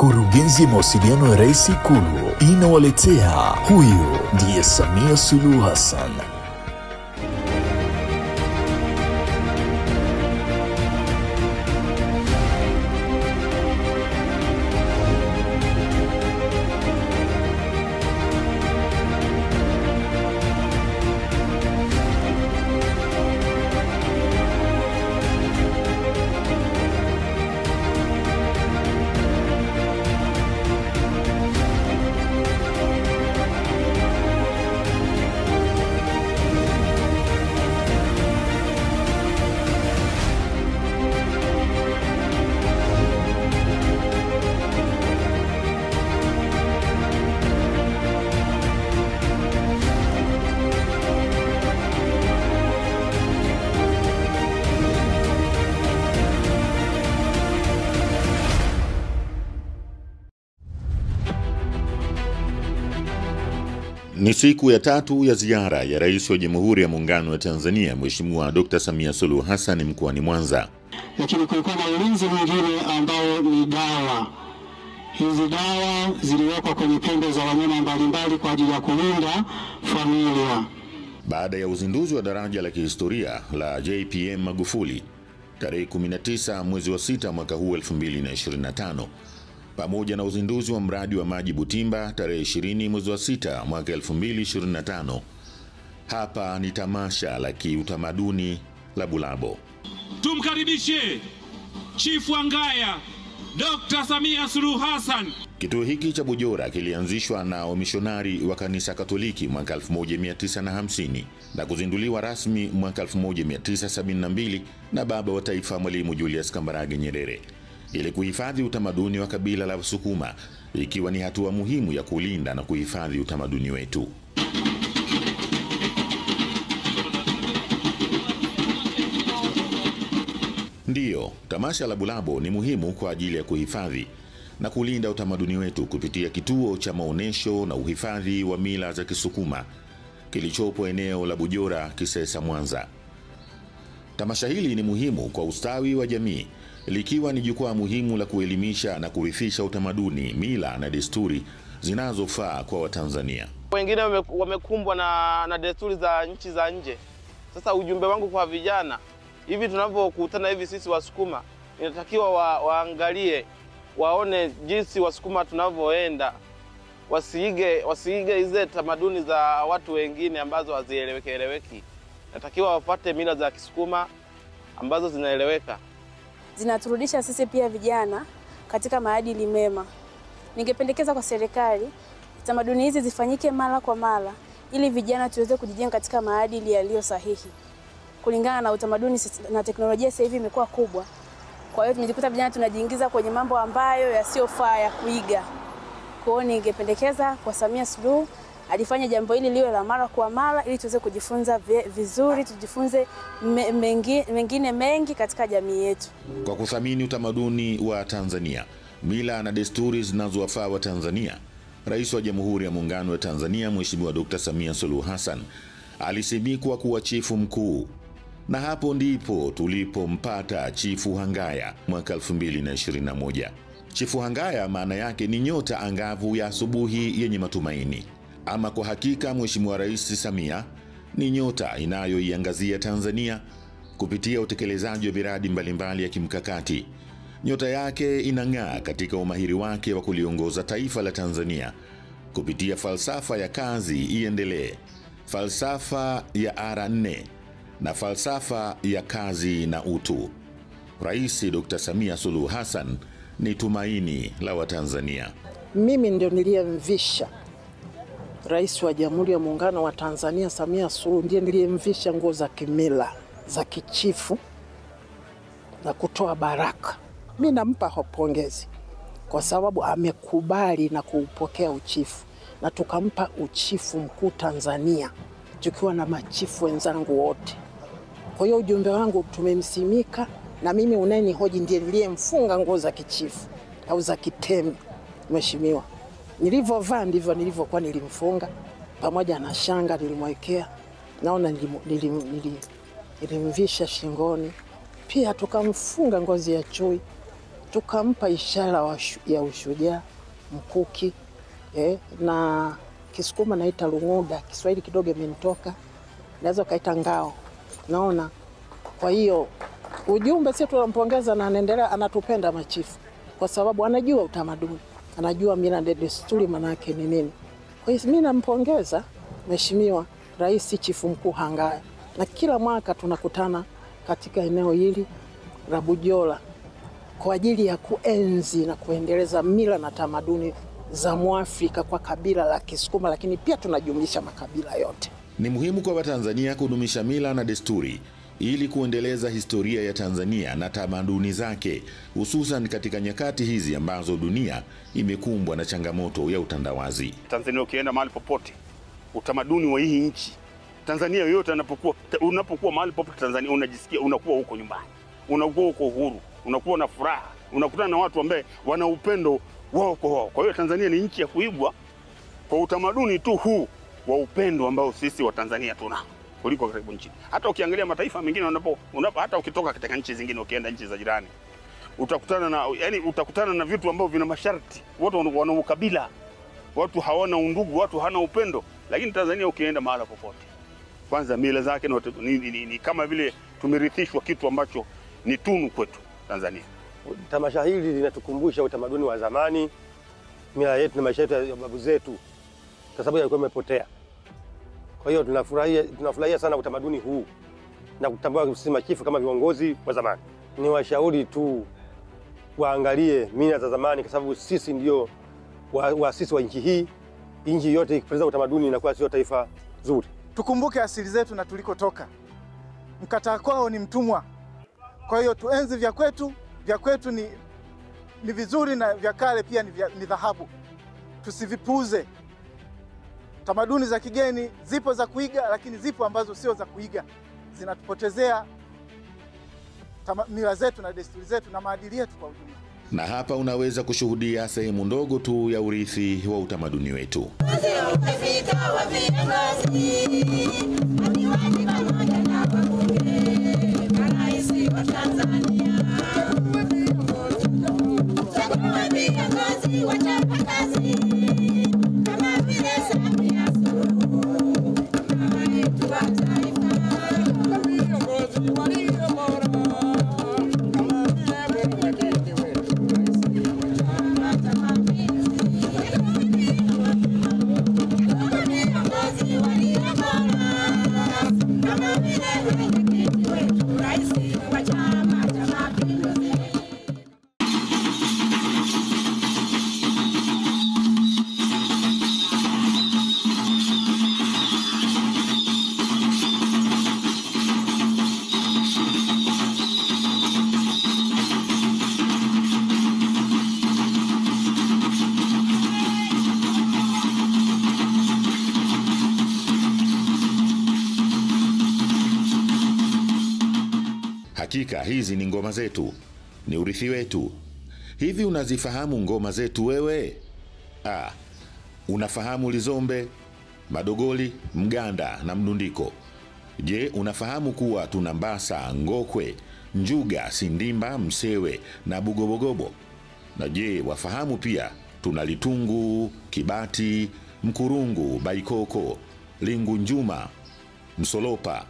Kurugenzi ya mawasiliano ya Rais Ikulu inawaletea huyu ndiye Samia Suluhu Hassan. Ni siku ya tatu ya ziara ya Rais wa Jamhuri ya Muungano wa Tanzania Mheshimiwa Dr. Samia Suluhu Hassan mkoani Mwanza. Lakini kulikuwa na ulinzi mwingine ambao ni dawa. Hizi dawa ziliwekwa kwenye pembe za wanyama mbalimbali kwa ajili ya kulinda familia. Baada ya uzinduzi wa daraja la kihistoria la JPM Magufuli tarehe 19 mwezi wa 6 mwaka huu 2025, pamoja na uzinduzi wa mradi wa maji Butimba tarehe 20 mwezi wa 6 mwaka 2025, hapa ni tamasha la kiutamaduni la Bulabo. Tumkaribishe Chifu Hangaya Dr. Samia Suluhu Hassan. Kituo hiki cha Bujora kilianzishwa na wamishonari wa kanisa Katoliki mwaka 1950 na kuzinduliwa rasmi mwaka 1972 na baba wa taifa Mwalimu Julius Kambarage Nyerere, ili kuhifadhi utamaduni wa kabila la Wasukuma, ikiwa ni hatua muhimu ya kulinda na kuhifadhi utamaduni wetu. Ndiyo, tamasha la Bulabo ni muhimu kwa ajili ya kuhifadhi na kulinda utamaduni wetu kupitia kituo cha maonesho na uhifadhi wa mila za Kisukuma kilichopo eneo la Bujora, Kisesa, Mwanza. Tamasha hili ni muhimu kwa ustawi wa jamii, likiwa ni jukwaa muhimu la kuelimisha na kurithisha utamaduni, mila na desturi zinazofaa kwa Watanzania. Wengine wamekumbwa na desturi za nchi za nje. Sasa ujumbe wangu kwa vijana, hivi tunavyokutana hivi sisi Wasukuma, inatakiwa waangalie, waone jinsi Wasukuma tunavyoenda, wasiige hizo tamaduni za watu wengine ambazo hazieleweki. Inatakiwa wafuate mila za Kisukuma ambazo zinaeleweka. Zinaturudisha sisi pia vijana katika maadili mema. Ningependekeza kwa serikali tamaduni hizi zifanyike mara kwa mara ili vijana tuweze kujijenga katika maadili yaliyo sahihi. Kulingana na utamaduni na teknolojia sasa hivi imekuwa kubwa. Kwa hiyo tumejikuta vijana tunajiingiza kwenye mambo ambayo yasiyofaa ya kuiga. Kwa hiyo ningependekeza kwa Samia Suluhu alifanya jambo hili liwe la mara kwa mara ili tuweze kujifunza vizuri, tujifunze mengine mengi katika jamii yetu. Kwa kuthamini utamaduni wa Tanzania, mila na desturi zinazowafaa wa Tanzania, Rais wa Jamhuri ya Muungano wa Tanzania Mheshimiwa Dr. Samia Suluhu Hassan alisimikwa kuwa chifu mkuu. Na hapo ndipo tulipompata Chifu Hangaya mwaka 2021. Chifu Hangaya maana yake ni nyota angavu ya asubuhi yenye matumaini. Ama kwa hakika Mheshimiwa Rais Samia ni nyota inayoiangazia Tanzania kupitia utekelezaji wa miradi mbalimbali ya kimkakati. Nyota yake inang'aa katika umahiri wake wa kuliongoza taifa la Tanzania kupitia falsafa ya kazi iendelee, falsafa ya R4 na falsafa ya kazi na utu. Rais Dr. Samia Suluhu Hassan ni tumaini la Watanzania. Mimi ndio niliyemvisha Rais wa Jamhuri ya Muungano wa Tanzania Samia Suluhu, ndiye niliyemvisha nguo za kimila za kichifu na kutoa baraka. Mimi nampa pongezi kwa sababu amekubali na kuupokea uchifu, na tukampa uchifu mkuu Tanzania tukiwa na machifu wenzangu wote. Kwa hiyo ujumbe wangu tumemsimika, na mimi unayenihoji ndiye niliyemfunga nguo za kichifu au za kitembe. Mheshimiwa, nilivyovaa ndivyo nilivyokuwa nilimfunga, pamoja na shanga nilimwekea, naona nilimvisha shingoni, pia tukamfunga ngozi ya chui, tukampa ishara ya ushujaa, mkuki, na Kisukuma naita lunguda, Kiswahili kidogo imenitoka, naweza kaita ngao. Naona kwa hiyo ujumbe sisi tunampongeza na anaendelea, anatupenda machifu kwa sababu anajua utamaduni, anajua mila na desturi maana yake ni nini. Kwa hiyo mimi nampongeza Mheshimiwa Rais Chifu Mkuu Hangaya, na kila mwaka tunakutana katika eneo hili la Bujola kwa ajili ya kuenzi na kuendeleza mila na tamaduni za Mwafrika kwa kabila la Kisukuma, lakini pia tunajumlisha makabila yote. Ni muhimu kwa Watanzania kudumisha mila na desturi ili kuendeleza historia ya Tanzania na tamaduni zake, hususan katika nyakati hizi ambazo dunia imekumbwa na changamoto ya utandawazi. Tanzania ukienda mahali popote, utamaduni wa hii nchi, Tanzania yoyote unapokuwa mahali popote Tanzania, unajisikia unakuwa huko nyumbani, unakuwa huko uhuru, unakuwa na furaha, unakutana na watu ambao wana upendo wao kwa wao. Kwa hiyo Tanzania ni nchi ya kuigwa kwa utamaduni tu huu wa upendo ambao sisi wa Tanzania tuna kuliko karibu nchi. Hata ukiangalia mataifa mengine hata ukitoka katika nchi zingine ukienda nchi za jirani, utakutana na vitu ambavyo vina masharti. Watu wana ukabila, watu hawana undugu, watu hana upendo. Lakini Tanzania ukienda mahali popote, kwanza mila zake ni kama vile tumerithishwa kitu ambacho ni tunu kwetu Tanzania. Tamasha hili linatukumbusha utamaduni wa zamani, mila yetu na maisha yetu ya babu zetu, kwa sababu yalikuwa yamepotea. Kwa hiyo tunafurahia sana utamaduni huu na kutambua sisi machifu kama viongozi wa zamani. Ni washauri tu waangalie mila za zamani, kwa sababu sisi ndio waasisi wa nchi hii. Nchi yote ikipoteza utamaduni inakuwa sio taifa zuri. Tukumbuke asili zetu na tulikotoka. Mkataa kwao ni mtumwa. Kwa hiyo tuenzi vya kwetu. Vya kwetu ni vizuri na vya kale pia ni dhahabu. Tusivipuuze. Tamaduni za kigeni zipo za kuiga, lakini zipo ambazo sio za kuiga. Zinatupotezea mila zetu na desturi zetu na maadili yetu kwa ujumla. Na hapa unaweza kushuhudia sehemu ndogo tu ya urithi wa utamaduni wetu. Hakika hizi ni ngoma zetu, ni urithi wetu. Hivi unazifahamu ngoma zetu wewe? Unafahamu Lizombe, Madogoli, Mganda na Mdundiko? Je, unafahamu kuwa tuna Mbasa, Ngokwe, Njuga, Sindimba, Msewe na Bugobogobo? Na je, wafahamu pia tuna Litungu, Kibati, Mkurungu, Baikoko, Lingu Njuma, Msolopa,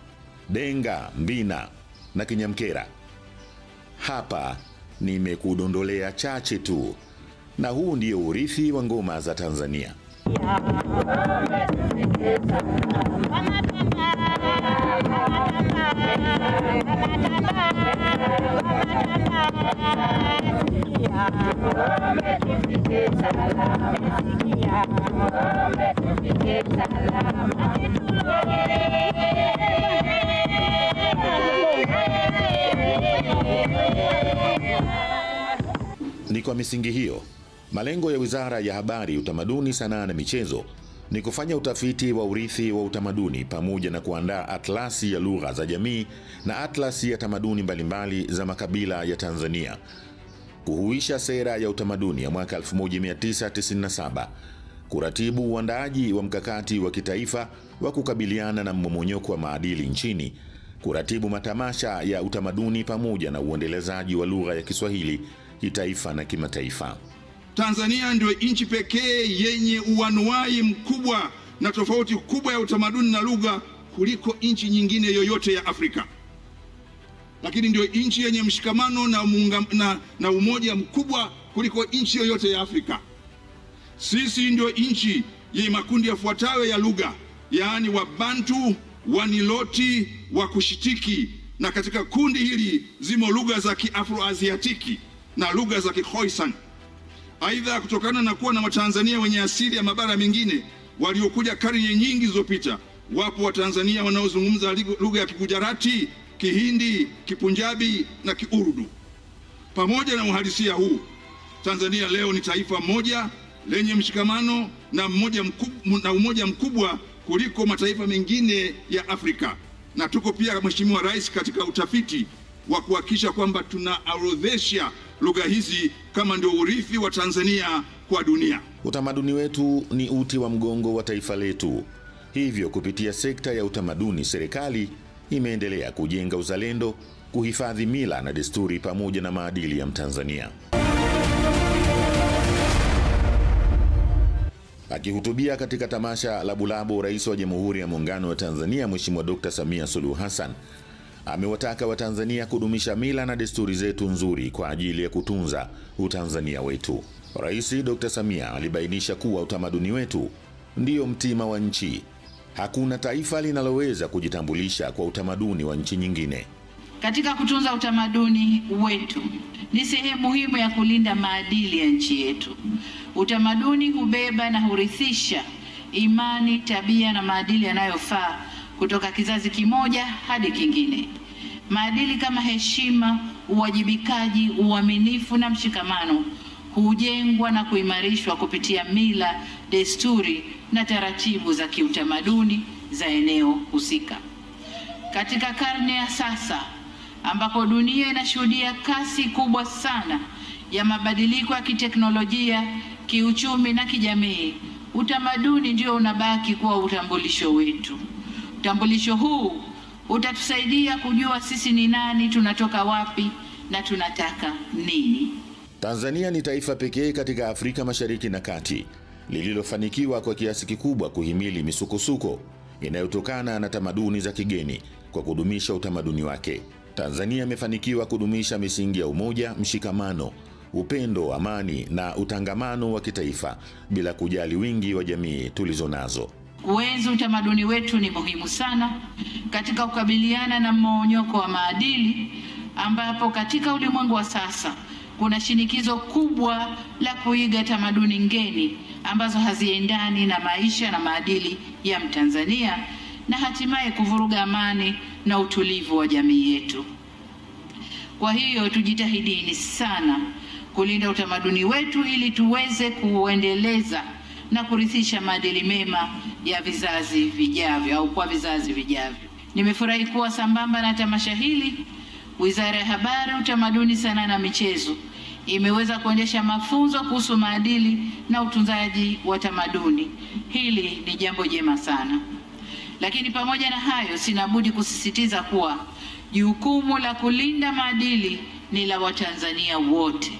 Denga, Mbina na Kinyamkera? Hapa nimekudondolea chache tu, na huu ndio urithi wa ngoma za Tanzania. Ni kwa misingi hiyo, malengo ya Wizara ya Habari, Utamaduni, Sanaa na Michezo ni kufanya utafiti wa urithi wa utamaduni pamoja na kuandaa atlasi ya lugha za jamii na atlasi ya tamaduni mbalimbali za makabila ya Tanzania, kuhuisha sera ya utamaduni ya mwaka 1997, kuratibu uandaaji wa mkakati wa kitaifa wa kukabiliana na mmomonyoko wa maadili nchini, kuratibu matamasha ya utamaduni pamoja na uendelezaji wa lugha ya Kiswahili kitaifa na kimataifa. Tanzania ndio nchi pekee yenye uanuai mkubwa na tofauti kubwa ya utamaduni na lugha kuliko nchi nyingine yoyote ya Afrika. Lakini ndio nchi yenye mshikamano na umoja mkubwa kuliko nchi yoyote ya Afrika. Sisi ndio nchi yenye makundi yafuatayo ya lugha, yaani Wabantu, Waniloti, Wakushitiki, na katika kundi hili zimo lugha za Kiafro-Aziatiki na lugha za Kikhoisan. Aidha, kutokana na kuwa na Watanzania wenye asili ya mabara mengine waliokuja karne nyingi zilizopita, wapo Watanzania wanaozungumza lugha ya Kigujarati, Kihindi, Kipunjabi na Kiurdu. Pamoja na uhalisia huu, Tanzania leo ni taifa moja lenye mshikamano na umoja mkubwa kuliko mataifa mengine ya Afrika. Na tuko pia, Mheshimiwa Rais, katika utafiti wa kuhakikisha kwamba tunaorodhesha lugha hizi kama ndio urithi wa Tanzania kwa dunia. Utamaduni wetu ni uti wa mgongo wa taifa letu. Hivyo kupitia sekta ya utamaduni, serikali imeendelea kujenga uzalendo, kuhifadhi mila na desturi pamoja na maadili ya Mtanzania. Akihutubia katika tamasha la Bulabo, Rais wa Jamhuri ya Muungano wa Tanzania Mheshimiwa Dr. Samia Suluhu Hassan amewataka Watanzania kudumisha mila na desturi zetu nzuri kwa ajili ya kutunza utanzania wetu. Rais Dr. Samia alibainisha kuwa utamaduni wetu ndio mtima wa nchi. Hakuna taifa linaloweza kujitambulisha kwa utamaduni wa nchi nyingine. Katika kutunza utamaduni wetu ni sehemu muhimu ya kulinda maadili ya nchi yetu. Utamaduni hubeba na hurithisha imani, tabia na maadili yanayofaa kutoka kizazi kimoja hadi kingine. Maadili kama heshima, uwajibikaji, uaminifu na mshikamano hujengwa na kuimarishwa kupitia mila, desturi na taratibu za kiutamaduni za eneo husika. Katika karne ya sasa ambako dunia inashuhudia kasi kubwa sana ya mabadiliko ya kiteknolojia, kiuchumi na kijamii, utamaduni ndio unabaki kuwa utambulisho wetu. Utambulisho huu utatusaidia kujua sisi ni nani, tunatoka wapi na tunataka nini. Tanzania ni taifa pekee katika Afrika Mashariki na Kati lililofanikiwa kwa kiasi kikubwa kuhimili misukosuko inayotokana na tamaduni za kigeni kwa kudumisha utamaduni wake. Tanzania imefanikiwa kudumisha misingi ya umoja, mshikamano, upendo, amani na utangamano wa kitaifa bila kujali wingi wa jamii tulizonazo. Kuenzi utamaduni wetu ni muhimu sana katika kukabiliana na mmomonyoko wa maadili, ambapo katika ulimwengu wa sasa kuna shinikizo kubwa la kuiga tamaduni ngeni ambazo haziendani na maisha na maadili ya Mtanzania na hatimaye kuvuruga amani na utulivu wa jamii yetu. Kwa hiyo tujitahidini sana kulinda utamaduni wetu ili tuweze kuendeleza na kurithisha maadili mema ya vizazi vijavyo au kwa vizazi vijavyo. Nimefurahi kuwa sambamba na tamasha hili, Wizara ya Habari, Utamaduni, Sanaa na Michezo imeweza kuendesha mafunzo kuhusu maadili na utunzaji wa tamaduni. Hili ni jambo jema sana. Lakini pamoja na hayo, sina budi kusisitiza kuwa jukumu la kulinda maadili ni la Watanzania wote.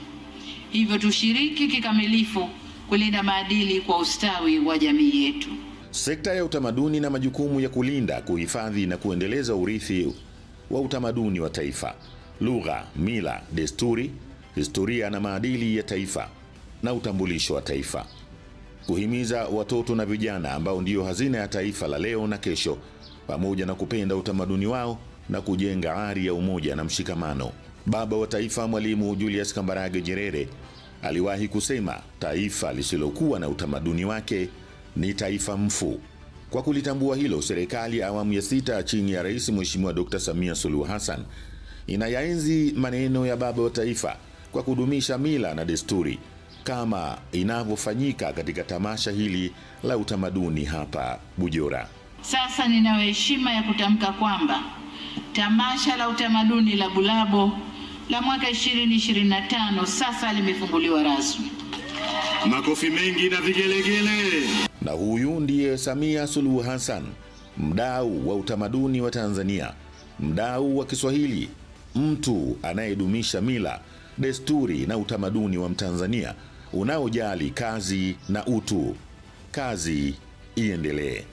Hivyo tushiriki kikamilifu kulinda maadili kwa ustawi wa jamii yetu. Sekta ya utamaduni na majukumu ya kulinda, kuhifadhi na kuendeleza urithi wa utamaduni wa taifa, lugha, mila, desturi, historia na maadili ya taifa na utambulisho wa taifa. Kuhimiza watoto na vijana ambao ndio hazina ya taifa la leo na kesho, pamoja na kupenda utamaduni wao na kujenga ari ya umoja na mshikamano. Baba wa taifa Mwalimu Julius Kambarage Nyerere aliwahi kusema, taifa lisilokuwa na utamaduni wake ni taifa mfu. Kwa kulitambua hilo, serikali awamu ya 6 chini ya Rais Mheshimiwa Dr. Samia Suluhu Hassan inayaenzi maneno ya baba wa taifa kwa kudumisha mila na desturi kama inavyofanyika katika tamasha hili la utamaduni hapa Bujora. Sasa ninayo heshima ya kutamka kwamba tamasha la utamaduni la Bulabo la mwaka 2025 sasa limefunguliwa rasmi. Makofi mengi na vigelegele. Na huyu ndiye Samia Suluhu Hassan, mdau wa utamaduni wa Tanzania, mdau wa Kiswahili, mtu anayedumisha mila desturi na utamaduni wa Mtanzania unaojali kazi na utu. Kazi iendelee.